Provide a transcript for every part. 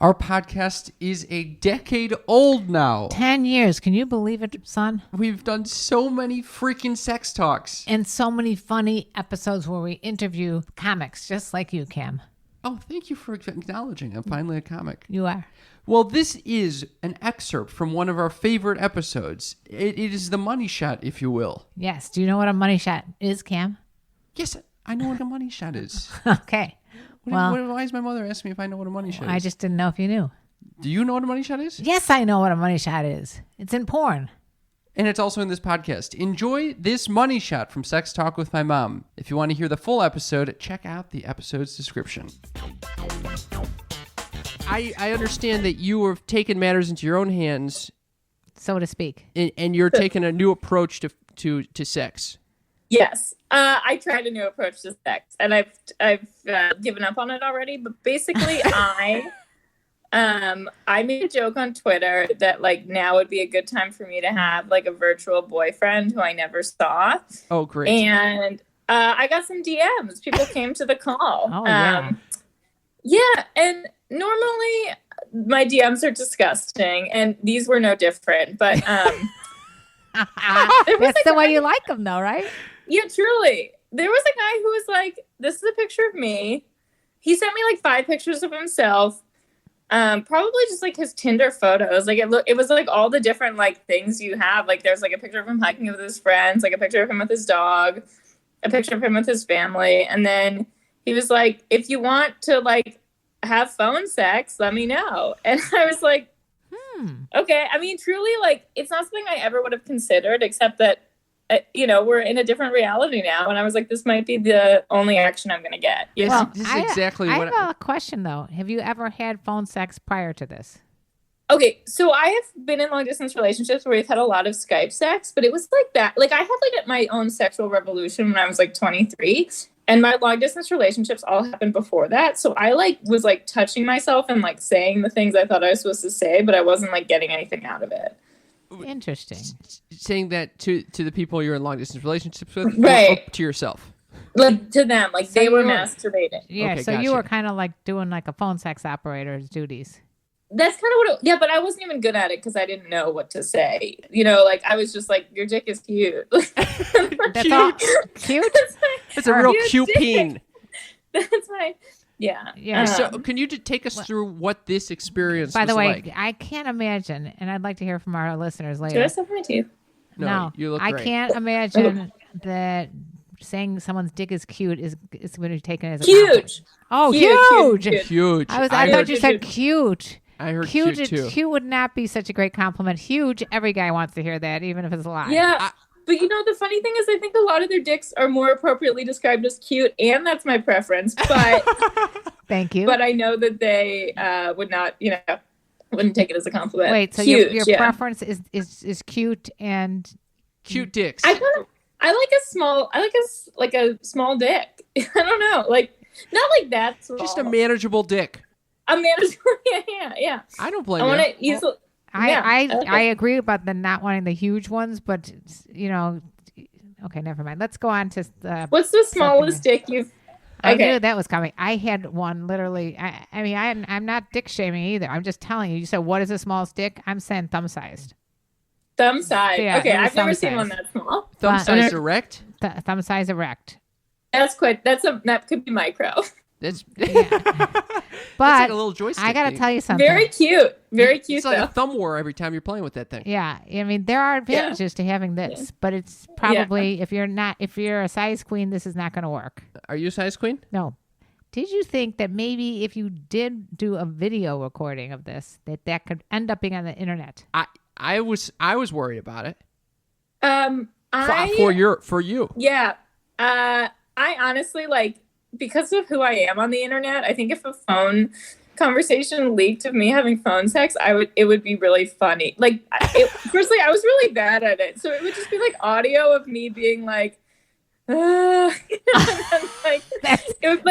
Our podcast is a decade old now. 10 years. Can you believe it, son? We've done so many freaking sex talks. And so many funny episodes where we interview comics, just like you, Cam. Oh, thank you for acknowledging I'm finally a comic. You are. Well, this is an excerpt from one of our favorite episodes. It is the money shot, if you will. Yes. Do you know what a money shot is, Cam? Yes, I know what a money shot is. Okay. Why is my mother asking me if I know what a money shot is? I just didn't know if you knew. Do you know what a money shot is? Yes, I know what a money shot is. It's in porn. And it's also in this podcast. Enjoy this money shot from Sex Talk with My Mom. If you want to hear the full episode, check out the episode's description. I understand that you have taken matters into your own hands, so to speak, and you're taking a new approach to sex. Yes, I tried a new approach to sex, and I've given up on it already. But basically, I made a joke on Twitter that like now would be a good time for me to have like a virtual boyfriend who I never saw. Oh, great! And I got some DMs. People came to the call. Oh yeah. Yeah, and normally my DMs are disgusting, and these were no different. But that's the way you like them, though, right? Yeah, truly. There was a guy who was like, "This is a picture of me." He sent me like 5 pictures of himself, probably just like his Tinder photos. Like it was like all the different like things you have. Like there's like a picture of him hiking with his friends, like a picture of him with his dog, a picture of him with his family, and then he was like, "If you want to like have phone sex, let me know." And I was like, okay. I mean, truly, like it's not something I ever would have considered, except that. We're in a different reality now. And I was like, this might be the only action I'm going to get. Yes, well, this is exactly I what have a question, though. Have you ever had phone sex prior to this? Okay, so I have been in long distance relationships where we've had a lot of Skype sex, but it was like that. Like I had like my own sexual revolution when I was like 23. And my long distance relationships all happened before that. So I like was like touching myself and like saying the things I thought I was supposed to say, but I wasn't like getting anything out of it. Interesting. Saying that to the people you're in long distance relationships with, right? Or to yourself, like to them, like so they were masturbating. Yeah, okay, so gotcha. you were kind of like doing like a phone sex operator's duties. That's kind of what. Yeah, but I wasn't even good at it because I didn't know what to say. Like I was just like, "Your dick is cute." That's all cute. it's a real cute peen. That's my. Yeah. Yeah. So can you take us through what this experience By the way, like? I can't imagine, and I'd like to hear from our listeners later. Should I stuff my teeth? No, you look I great. can't imagine that saying someone's dick is cute is going to be taken as a Huge. compliment. Oh, huge. Huge. I thought you said cute. I heard cute too. Cute would not be such a great compliment. Huge. Every guy wants to hear that, even if it's a lie. Yeah. But the funny thing is I think a lot of their dicks are more appropriately described as cute, and that's my preference. But thank you. But I know that they would not, wouldn't take it as a compliment. Wait, so huge, your preference is cute and cute dicks. I like a small dick. I don't know, like not like that small. Just a manageable dick. A manageable, yeah. I don't blame I you. want to easily. I agree about the not wanting the huge ones, but okay, never mind. Let's go on to what's the smallest dick you've? I knew that was coming. I had one literally. I'm not dick shaming either. I'm just telling you. You said what is the smallest dick? I'm saying thumb sized. Thumb size. Yeah, okay, I've never thumb seen size. one that small. Thumb size erect. Thumb size erect. That could be micro. That's But like a little joystick I gotta thing. tell you something. Very cute. Very cute. It's like though. a thumb war every time you're playing with that thing. Yeah, I mean there are advantages to having this, but it's probably if you're a size queen, this is not going to work. Are you a size queen? No. Did you think that maybe if you did do a video recording of this, that could end up being on the internet? I was worried about it. For you. Yeah. I honestly because of who I am on the internet, I think if a phone conversation leaked of me having phone sex, it would be really funny. Firstly, I was really bad at it. So it would just be like audio of me being like, and then, it would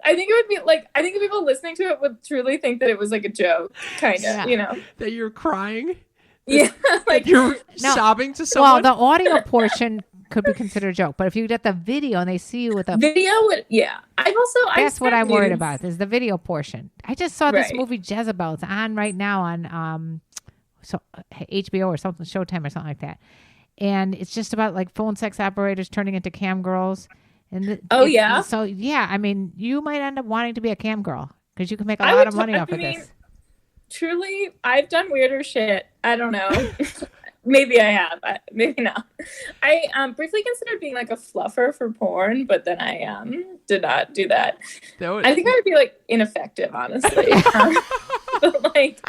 I think it would be I think people listening to it would truly think that it was like a joke, kind of, That you're crying? Yeah. You're sobbing to someone? Well, the audio portion could be considered a joke. But if you get the video and they see you with a video, yeah. that's what I'm worried nudes. about is the video portion. I just saw this Right. movie Jezebel. It's on right now on HBO or something, Showtime or something like that. And it's just about like phone sex operators turning into cam girls. And Yeah. So yeah, I mean, you might end up wanting to be a cam girl because you can make a lot of money off of this. Truly, I've done weirder shit. I don't know. Maybe I have. Maybe not. I briefly considered being like a fluffer for porn, but then I did not do that. I think I would be like ineffective, honestly. But like,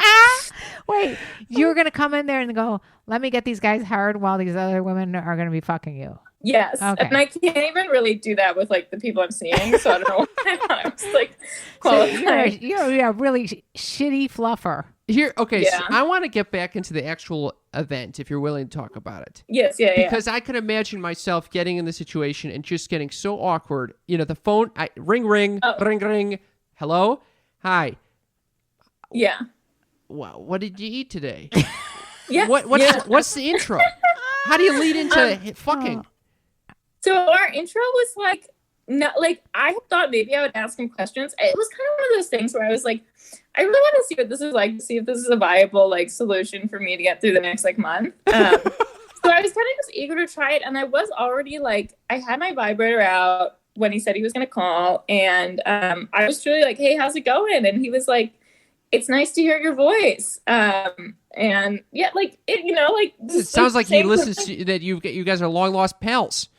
wait, you're gonna come in there and go, "Let me get these guys hard while these other women are gonna be fucking you." Yes, okay. And I can't even really do that with like the people I'm seeing, so I don't know why I was like qualified. So you're a really shitty fluffer. Here, okay, Yeah. so I want to get back into the actual event if you're willing to talk about it. Yes, yeah. Because I could imagine myself getting in the situation and just getting so awkward. You know, the phone, ring, ring, hello, hi. Yeah. Wow, what did you eat today? Yeah. What's the intro? How do you lead into fucking? So our intro was like, not like I thought maybe I would ask him questions. It was kind of one of those things where I was like, I really want to see what this is like, to see if this is a viable like solution for me to get through the next like month. So I was kind of just eager to try it, and I was already like, I had my vibrator out when he said he was going to call, and I was truly like, hey, how's it going? And he was like, it's nice to hear your voice. And yeah, like it, like It sounds like he listens to that. You guys are long lost pals.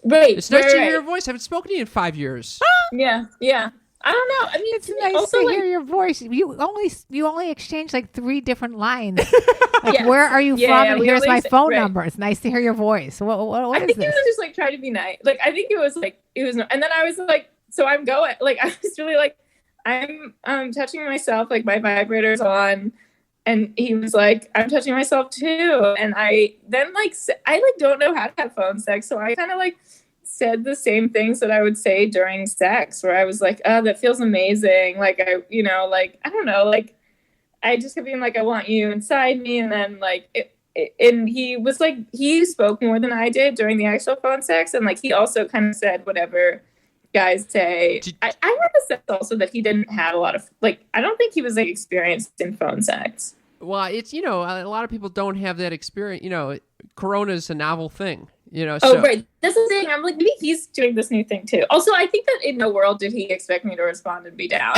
Right. It's nice to hear right. your voice. I haven't spoken to you in 5 years. Yeah. I don't know. I mean, It's nice also, to like, hear your voice. You only exchange like 3 different lines. Like, Yeah. where are you Yeah, from? yeah, And we here's my always- phone right. number. It's nice to hear your voice. What I is think he this? was just like trying to be nice. Like I think it was, and then I was like, so I'm going. Like I was really like, I'm touching myself. Like my vibrator's on, and he was like, I'm touching myself too. And I then I don't know how to have phone sex, so I kind of like said the same things that I would say during sex, where I was like, oh, that feels amazing. Like I don't know, like I just kept being like, I want you inside me, and then and he was like, he spoke more than I did during the actual phone sex, and like he also kind of said whatever guys say. I have a sense also that he didn't have a lot of I don't think he was like experienced in phone sex. Well, it's a lot of people don't have that experience. Corona's a novel thing. Oh, right. That's the thing. I'm like, maybe he's doing this new thing too. Also, I think that in no world did he expect me to respond and be down.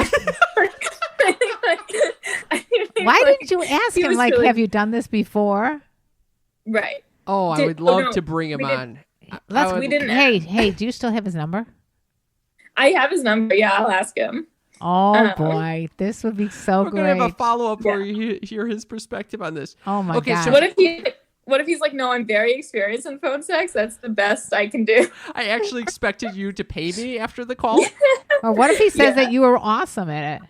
Why didn't you ask him, like, have you done this before? Right. Oh, I would love to bring him on. We didn't. Hey, do you still have his number? I have his number. Yeah, I'll ask him. Oh, boy. This would be so We're great. going to have a follow-up where you hear his perspective on this. Oh, my God. So what if he's like, no, I'm very experienced in phone sex. That's the best I can do. I actually expected you to pay me after the call. Or what if he says that you were awesome at it?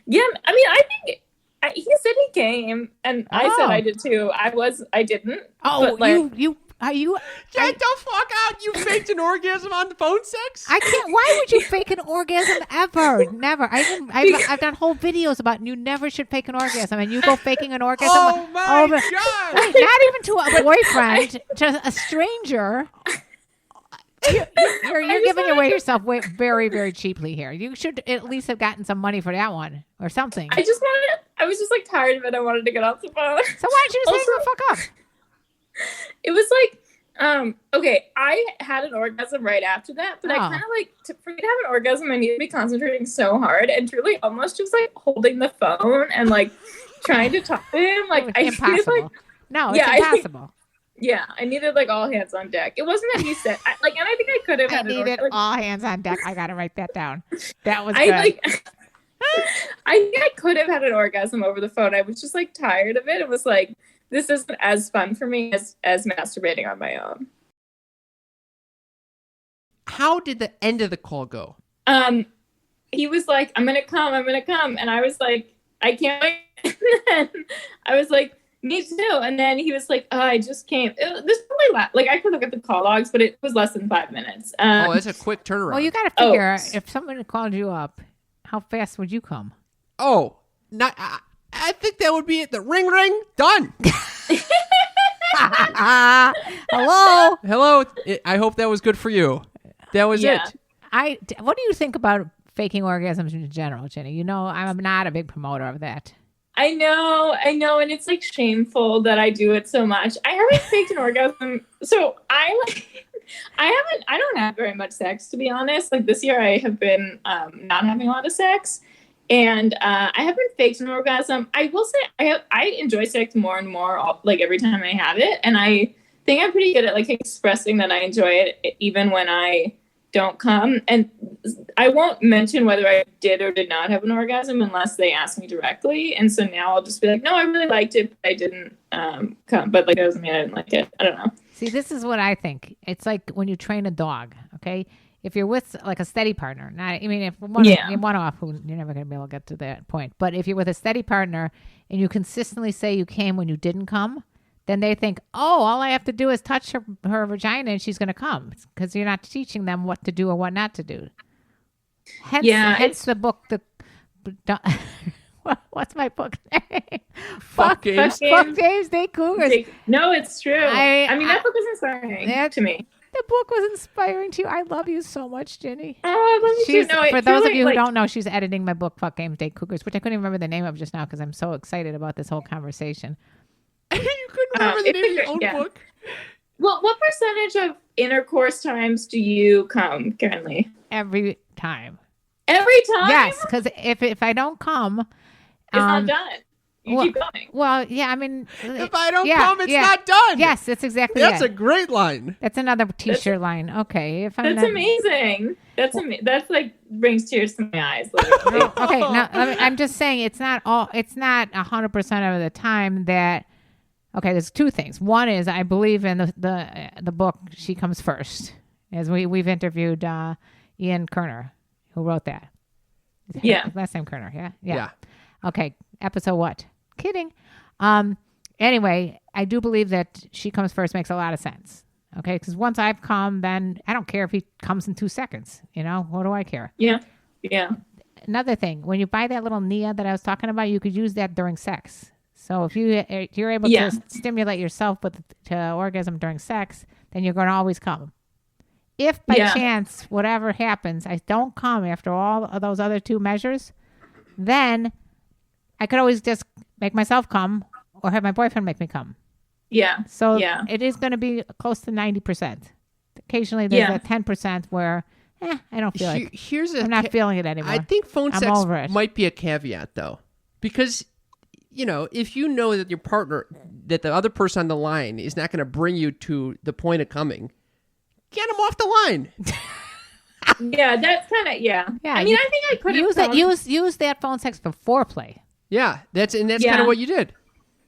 Yeah, I mean, I think he said he came, and I said I did too. I didn't. Oh, but, Get the fuck out! You faked an orgasm on the phone sex? I can't. Why would you fake an orgasm ever? Never. I've done whole videos about you never should fake an orgasm, and you go faking an orgasm. Oh my God! Wait, not even to a boyfriend, to a stranger. You're giving away yourself very, very cheaply here. You should at least have gotten some money for that one or something. I was just like tired of it. I wanted to get off the phone. So why don't you just hang the fuck up? It was like, okay, I had an orgasm right after that, but I kind of for me to have an orgasm, I needed to be concentrating so hard and truly almost just like holding the phone and like trying to talk to him. Like impossible. No, it's impossible. I needed like all hands on deck. It wasn't that he said and I think I could have had all hands on deck. I gotta write that down. That was I think I could have had an orgasm over the phone. I was just like tired of it. It was like, this isn't as fun for me as masturbating on my own. How did the end of the call go? He was like, I'm gonna come, and I was like, I can't wait. And then I was like, me too. And then he was like, oh, I just came. This probably I could look at the call logs, but it was less than 5 minutes. That's a quick turnaround. Well, you got to figure if someone called you up, how fast would you come? Oh, not. I think that would be it. The ring, done. Hello. Hello. I hope that was good for you. That was Yeah. it. What do you think about faking orgasms in general, Jenny? You know, I'm not a big promoter of that. I know, and it's like shameful that I do it so much. I haven't faked an orgasm, so I don't have very much sex, to be honest. Like this year, I have been not having a lot of sex, and I haven't faked an orgasm. I will say I enjoy sex more and more, like every time I have it, and I think I'm pretty good at like expressing that I enjoy it, even when I don't come. And I won't mention whether I did or did not have an orgasm unless they ask me directly. And so now I'll just be like, no, I really liked it, but I didn't come. But like, that doesn't mean I didn't like it. I don't know. See, this is what I think. It's like when you train a dog, okay? If you're with like a steady partner, if one off, who you're never going to be able to get to that point. But if you're with a steady partner and you consistently say you came when you didn't come, then they think, oh, all I have to do is touch her vagina and she's going to come, because you're not teaching them what to do or what not to do. Hence the book. What's my book name? Fuck Games. Fuck Games, Date Cougars. No, it's true. I mean, that book was inspiring to me. The book was inspiring to you. I love you so much, Ginny. Oh, I love you too. No, for those of you who don't know, she's editing my book, Fuck Games, Date Cougars, which I couldn't even remember the name of just now because I'm so excited about this whole conversation. You couldn't remember the name of your own book? Well, what percentage of intercourse times do you come currently? Every time. Every time? Yes, because if I don't come... It's not done. You keep going. Well, yeah, I mean... If I don't come, it's not done. Yes, that's exactly That's a great line. That's another T-shirt line. Okay. That's amazing. That's like brings tears to my eyes. Literally. Okay, now I'm just saying it's not 100% of the time that... Okay, there's two things. One is I believe in the book She Comes First, as we've interviewed Ian Kerner, who wrote that. Yeah. Last name Kerner, yeah? Yeah. Okay, episode what? Kidding. Anyway, I do believe that She Comes First makes a lot of sense. Okay, because once I've come, then I don't care if he comes in 2 seconds. You know, what do I care? Yeah. Another thing, when you buy that little Nia that I was talking about, you could use that during sex. So if you're able to stimulate yourself to orgasm during sex, then you're going to always come. If by chance, whatever happens, I don't come after all of those other 2 measures, then I could always just make myself come or have my boyfriend make me come. Yeah. So it is going to be close to 90%. Occasionally there's that 10% where I don't feel I'm not feeling it anymore. I think phone sex over it. might be a caveat, though, because... You know, if you know that your partner, that the other person on the line is not going to bring you to the point of coming, get them off the line. Yeah, that's kind of I mean, I think I could use that phone sex for foreplay. Yeah, that's kind of what you did.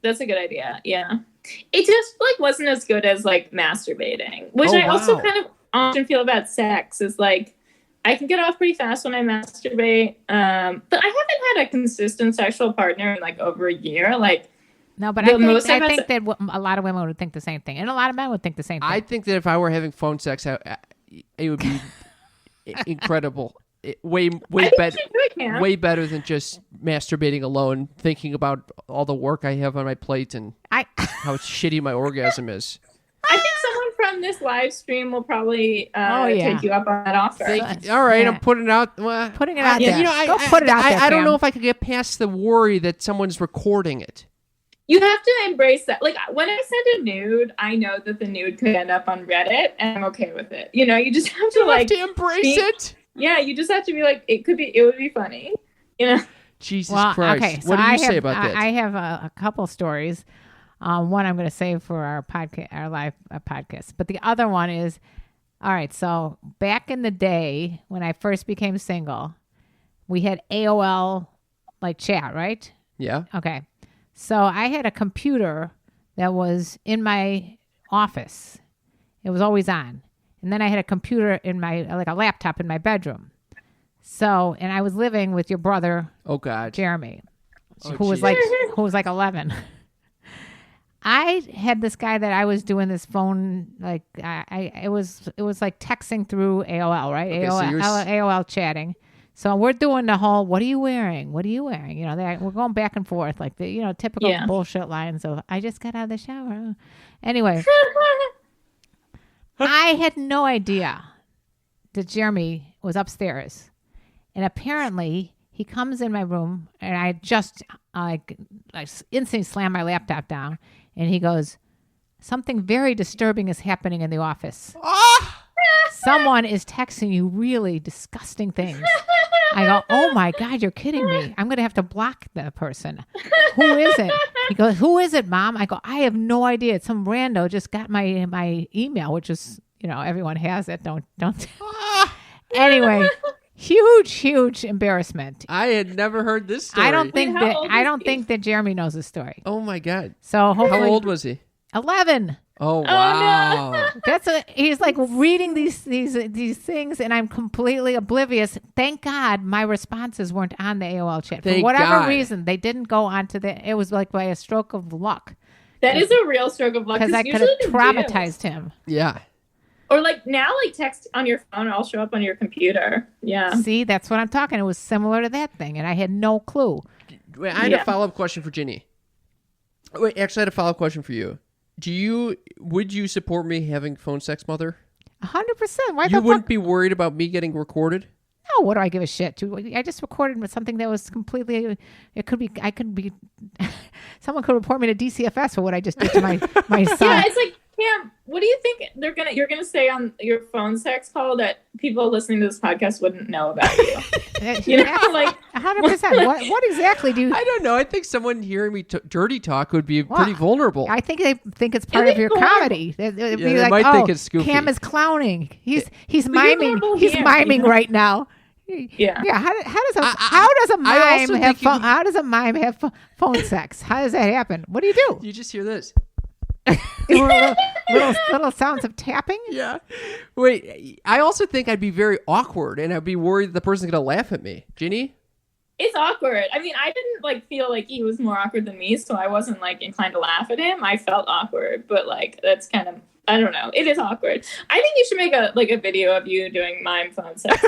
That's a good idea. Yeah, it just like wasn't as good as like masturbating, which I also kind of often feel about sex is like. I can get off pretty fast when I masturbate, but I haven't had a consistent sexual partner in like over a year. Like, no, but I think that a lot of women would think the same thing, and a lot of men would think the same thing. I think that if I were having phone sex, it would be incredible. Way better than just masturbating alone, thinking about all the work I have on my plate and how shitty my orgasm is. I think someone from this live stream will probably take you up on that offer. All right, I'm putting it out. Putting it out there. You know, put it out there. I don't know if I could get past the worry that someone's recording it. You have to embrace that. Like when I send a nude, I know that the nude could end up on Reddit, and I'm okay with it. You know, you just have to embrace it. Yeah, you just have to be like, it would be funny. You know. Jesus Christ. Okay, so what do you say about that? I have a couple stories. One I'm going to save for our podcast, our live podcast. But the other one is, all right, so back in the day when I first became single, we had AOL like chat, right? Yeah. Okay. So I had a computer that was in my office. It was always on. And then I had a computer like a laptop in my bedroom. So, and I was living with your brother, Jeremy, who was like 11. I had this guy that I was doing this phone, like it was like texting through AOL, right? Okay, AOL chatting. So we're doing the whole, what are you wearing? What are you wearing? You know, we're going back and forth like the, typical bullshit lines of, I just got out of the shower. Anyway, I had no idea that Jeremy was upstairs. And apparently he comes in my room and I instantly slam my laptop down and he goes, something very disturbing is happening in the office. Someone is texting you really disgusting things. I go, oh my God, you're kidding me. I'm going to have to block the person. Who is it? He goes, who is it, Mom? I go, I have no idea. It's some rando just got my email, which is, everyone has it. Don't. Anyway, huge embarrassment. I had never heard this story. I don't think that Jeremy knows the story. Oh my God. So hopefully, how old was he? 11. Oh wow! Oh, no. He's like reading these things, and I'm completely oblivious. Thank God my responses weren't on the AOL chat. For whatever reason, they didn't go onto the. It was like by a stroke of luck. That is a real stroke of luck because I could have traumatized him. Yeah. Or like now, like text on your phone, I'll show up on your computer. Yeah. See, that's what I'm talking. It was similar to that thing, and I had no clue. Wait, I had a follow-up question for Ginny. Wait, actually, I had a follow-up question for you. Would you support me having phone sex, Mother? 100%. Why you wouldn't be worried about me getting recorded? No, what do I give a shit? I just recorded with something that was completely. Someone could report me to DCFS for what I just did to my son. Yeah, it's like, Cam, what do you think you're gonna say on your phone sex call that people listening to this podcast wouldn't know about you? Like 100%. What exactly do you? I don't know. I think someone hearing me dirty talk would be pretty vulnerable. I think they think it's part of your comedy. They'd be like, might think it's goofy. Cam is clowning. He's miming. He's miming right now. Yeah. How does a mime have phone sex? How does that happen? What do you do? You just hear this. little sounds of tapping. Yeah. Wait, I also think I'd be very awkward and I'd be worried the person's going to laugh at me. Ginny? It's awkward. I mean, I didn't feel like he was more awkward than me, so I wasn't inclined to laugh at him. I felt awkward, but that's kind of, I don't know. It is awkward. I think you should make a video of you doing mime phone sex.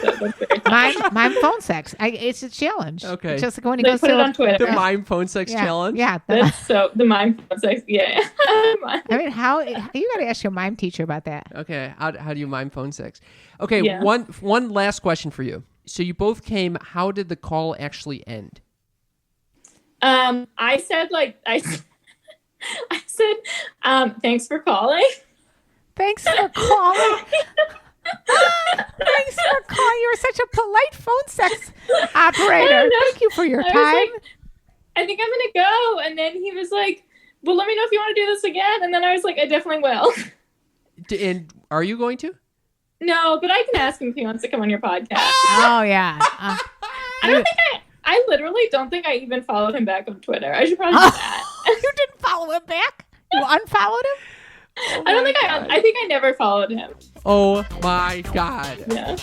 Mime phone sex. It's a challenge. Okay. It's just like when he goes put it on Twitter. The mime phone sex challenge. Yeah. The mime phone sex. Yeah. I mean, how you got to ask your mime teacher about that? Okay. How do you mime phone sex? Okay. Yeah. One last question for you. So you both came. How did the call actually end? I said thanks for calling. Thanks for calling. Thanks for calling. You're such a polite phone sex operator. Thank you for your time. I think I'm going to go. And then he was like, well, let me know if you want to do this again. And then I was like, I definitely will. And are you going to? No, but I can ask him if he wants to come on your podcast. Oh, yeah. I literally don't think I even followed him back on Twitter. I should probably do that. You didn't follow him back? You unfollowed him? I don't think I think I never followed him. Oh my God. Yeah.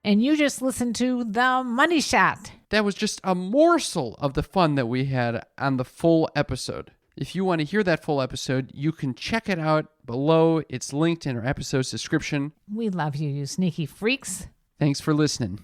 And you just listened to The Money Shot. That was just a morsel of the fun that we had on the full episode. If you want to hear that full episode, you can check it out below. It's linked in our episode's description. We love you, you sneaky freaks. Thanks for listening.